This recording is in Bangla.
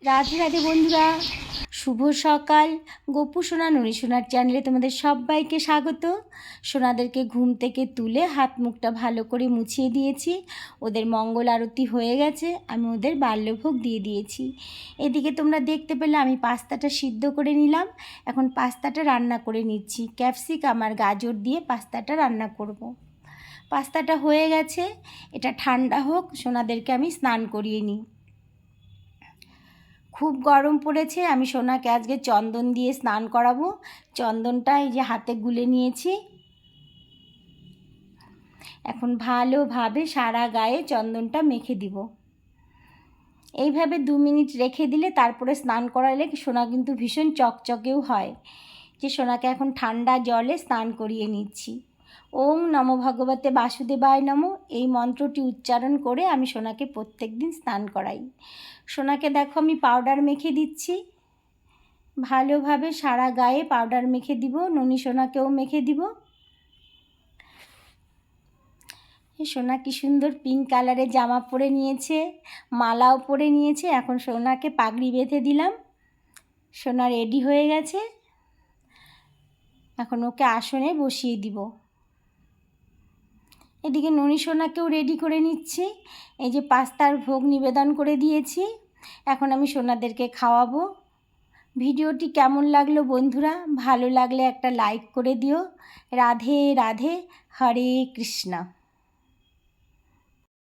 রাধে রাধে বন্ধুরা, শুভ সকাল। গোপু সোনা ননি সোনার চ্যানেলে তোমাদের সবাইকে স্বাগত। সোনাদেরকে ঘুম থেকে তুলে হাত মুখটা ভালো করে মুছিয়ে দিয়েছি। ওদের মঙ্গল আরতি হয়ে গেছে, আমি ওদের বাল্যভোগ দিয়ে দিয়েছি। এদিকে তোমরা দেখতে পেলে আমি পাস্তাটা সিদ্ধ করে নিলাম। এখন পাস্তাটা রান্না করে নিচ্ছি। ক্যাপসিকাম আর গাজর দিয়ে পাস্তাটা রান্না করব। পাস্তাটা হয়ে গেছে, এটা ঠান্ডা হোক, সোনাদেরকে আমি স্নান করিয়ে নিই। খুব গরম পড়েছে, আমি সোনাকে আজকে চন্দন দিয়ে স্নান করাবো। চন্দনটা এই যে হাতে গুলে নিয়েছি। এখন ভালোভাবে সারা গায়ে চন্দনটা মেখে দিব। এইভাবে 2 মিনিট রেখে দিলে তারপরে স্নান করালে সোনা কিন্তু ভীষণ চকচকেও হয়। যে সোনাকে এখন ঠান্ডা জলে স্নান করিয়ে নিচ্ছি। ওম নমো ভগবতে বাসুদেবায় নমো, এই মন্ত্রটি উচ্চারণ করে আমি সোনাকে প্রত্যেক দিন স্নান করাই। সোনাকে দেখো আমি পাউডার মেখে দিচ্ছি। ভালোভাবে সারা গায়ে পাউডার মেখে দিব। ননি সোনাকেও মেখে দিব। সোনা কি সুন্দর পিঙ্ক কালারের জামা পরে নিয়েছে, মালাও পরে নিয়েছে। এখন সোনাকে পাগড়ি বেঁধে দিলাম। সোনা রেডি হয়ে গেছে। এখন ওকে আসনে বসিয়ে দিব। এদিকে ননি সোনাকেও রেডি করে নিচ্ছি। এই যে পাস্তার ভোগ নিবেদন করে দিয়েছি, এখন আমি সোনাদেরকে খাওয়াবো। ভিডিওটি কেমন লাগলো বন্ধুরা? ভালো লাগলে একটা লাইক করে দিও। রাধে রাধে, হরে কৃষ্ণ।